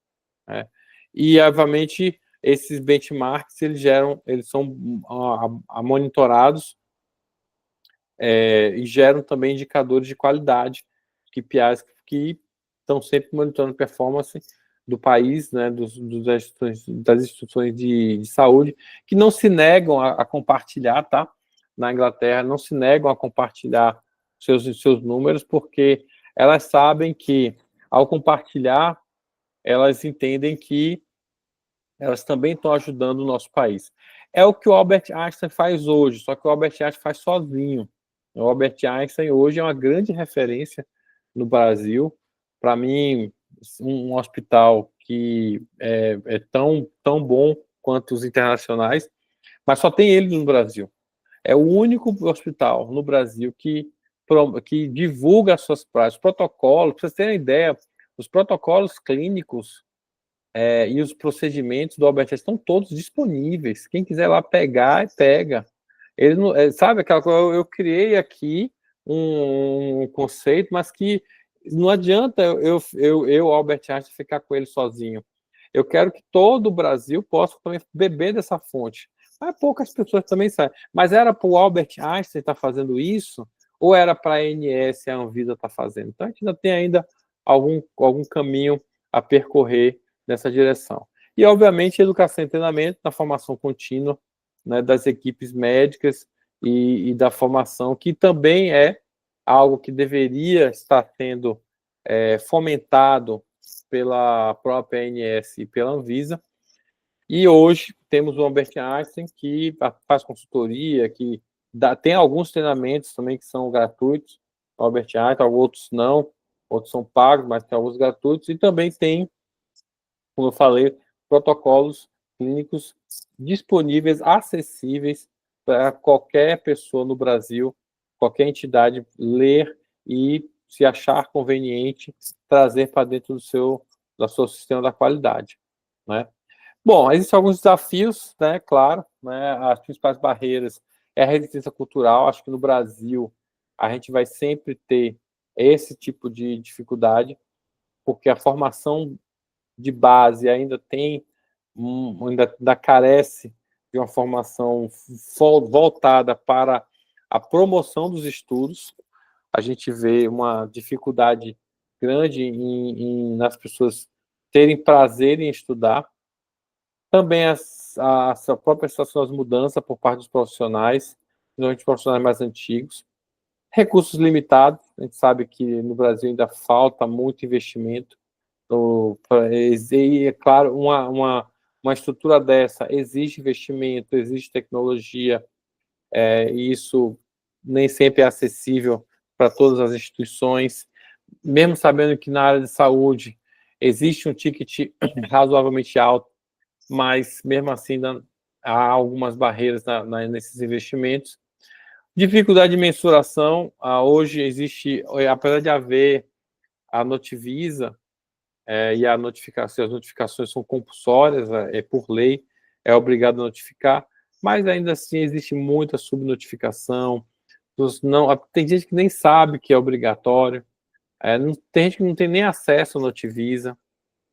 Né? E, obviamente, esses benchmarks, eles são monitorados e geram também indicadores de qualidade, KPIs, que estão sempre monitorando a performance do país, né, das instituições de saúde, que não se negam a compartilhar, tá? Na Inglaterra, não se negam a compartilhar seus números, porque elas sabem que, ao compartilhar, elas entendem que elas também estão ajudando o nosso país. É o que o Albert Einstein faz hoje, só que o Albert Einstein faz sozinho. O Albert Einstein hoje é uma grande referência no Brasil. Para mim, um hospital que é tão bom quanto os internacionais, mas só tem ele no Brasil. É o único hospital no Brasil que divulga as suas práticas, os protocolos. Para vocês terem ideia, os protocolos clínicos e os procedimentos do Albert Einstein estão todos disponíveis. Quem quiser lá pegar, pega. Ele não, sabe aquela coisa, eu criei aqui um conceito, mas que não adianta Albert Einstein, ficar com ele sozinho. Eu quero que todo o Brasil possa também beber dessa fonte. Mas poucas pessoas também sabem. Mas era para o Albert Einstein estar fazendo isso? Ou era para a ANS e a Anvisa estar fazendo? Então, a gente ainda tem algum caminho a percorrer nessa direção. E, obviamente, educação e treinamento na formação contínua, né, das equipes médicas e da formação, que também é algo que deveria estar sendo fomentado pela própria ANS e pela Anvisa. E hoje temos o Albert Einstein, que faz consultoria, que tem alguns treinamentos também que são gratuitos, o Albert Einstein, outros não, outros são pagos, mas tem alguns gratuitos, e também tem, como eu falei, protocolos clínicos disponíveis, acessíveis para qualquer pessoa no Brasil, qualquer entidade ler e, se achar conveniente, trazer para dentro do seu sistema da qualidade, né? Bom, existem alguns desafios, né, claro, né, as principais barreiras é a resistência cultural. Acho que no Brasil a gente vai sempre ter esse tipo de dificuldade, porque a formação de base ainda ainda carece de uma formação voltada para a promoção dos estudos. A gente vê uma dificuldade grande nas pessoas terem prazer em estudar. Também a própria situação das mudanças por parte dos profissionais, principalmente profissionais mais antigos. Recursos limitados, a gente sabe que no Brasil ainda falta muito investimento. E, é claro, uma estrutura dessa exige investimento, exige tecnologia, e isso nem sempre é acessível para todas as instituições, mesmo sabendo que na área de saúde existe um ticket razoavelmente alto, mas mesmo assim ainda há algumas barreiras nesses investimentos. Dificuldade de mensuração, hoje existe, apesar de haver a Notivisa, e as notificações são compulsórias, por lei, é obrigado a notificar, mas ainda assim existe muita subnotificação, tem gente que nem sabe que é obrigatório, tem gente que não tem nem acesso à Notivisa,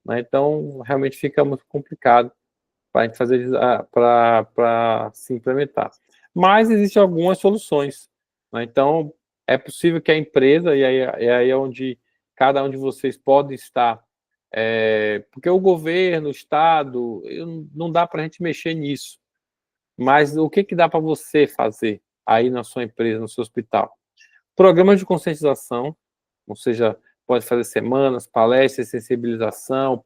né? Então realmente fica muito complicado para a gente fazer, para se implementar. Mas existem algumas soluções, né? Então é possível que a empresa, e aí é onde cada um de vocês pode estar, porque o governo, o Estado, não dá para a gente mexer nisso. Mas o que dá para você fazer aí na sua empresa, no seu hospital? Programas de conscientização, ou seja, pode fazer semanas, palestras, sensibilização,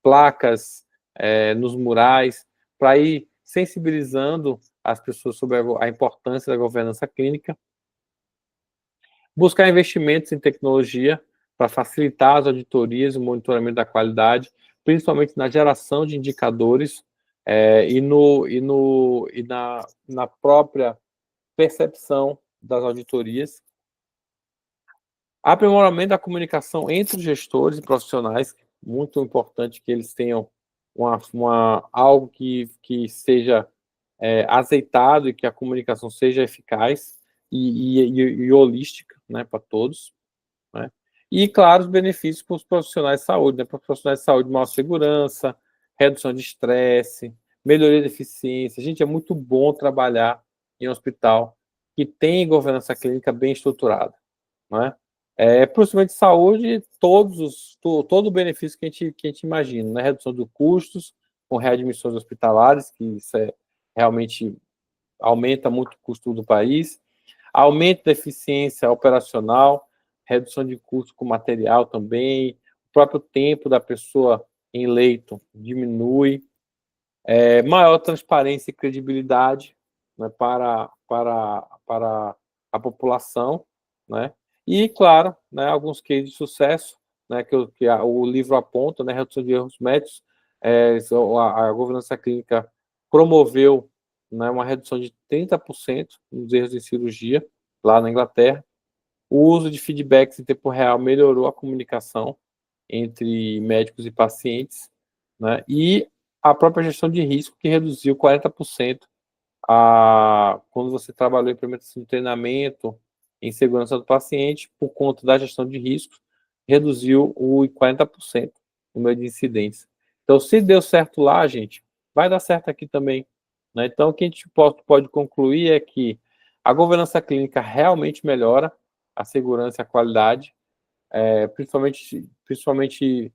placas nos murais, para ir sensibilizando as pessoas sobre a importância da governança clínica. Buscar investimentos em tecnologia para facilitar as auditorias e o monitoramento da qualidade, principalmente na geração de indicadores na própria percepção das auditorias. Aprimoramento da comunicação entre os gestores e profissionais, muito importante que eles tenham algo que seja azeitado e que a comunicação seja eficaz e holística, né, para todos, né? E, claro, os benefícios para os profissionais de saúde, né, para os profissionais de saúde, maior segurança, redução de estresse, melhoria da eficiência. Gente, é muito bom trabalhar em um hospital que tem governança clínica bem estruturada, né? Principalmente de saúde, todo o benefício que a gente imagina, né? Redução de custos, com readmissões hospitalares, que isso realmente aumenta muito o custo do país, aumento da eficiência operacional, redução de custo com material também, o próprio tempo da pessoa em leito diminui, maior transparência e credibilidade, né, para a população, né? E, claro, né, alguns cases de sucesso, né, que o livro aponta, né, redução de erros médicos, a governança clínica promoveu, né, uma redução de 30% nos erros em cirurgia, lá na Inglaterra. O uso de feedbacks em tempo real melhorou a comunicação entre médicos e pacientes, né, e a própria gestão de risco, que reduziu 40% quando você trabalhou em implementação de treinamento em segurança do paciente, por conta da gestão de riscos, reduziu o 40% o número de incidentes. Então, se deu certo lá, gente, vai dar certo aqui também, né? Então, o que a gente pode concluir é que a governança clínica realmente melhora a segurança e a qualidade, principalmente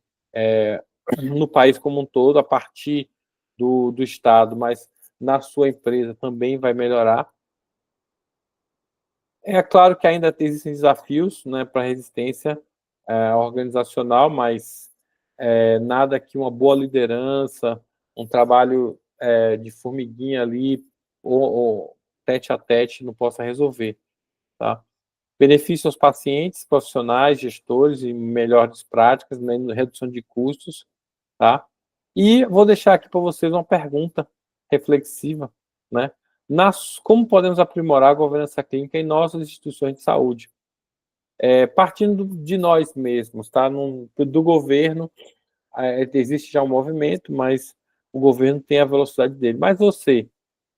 no país como um todo, a partir do Estado, mas na sua empresa também vai melhorar. É claro que ainda existem desafios, né, para a resistência organizacional, mas nada que uma boa liderança, um trabalho de formiguinha ali, ou tete a tete, não possa resolver, tá? Benefício aos pacientes, profissionais, gestores e melhores práticas, né, redução de custos, tá? E vou deixar aqui para vocês uma pergunta reflexiva, né? Como podemos aprimorar a governança clínica em nossas instituições de saúde? Partindo de nós mesmos, tá? Do governo, existe já um movimento, mas o governo tem a velocidade dele. Mas você,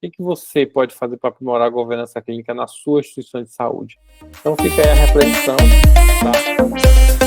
o que você pode fazer para aprimorar a governança clínica na sua instituição de saúde? Então fica aí a reflexão, tá?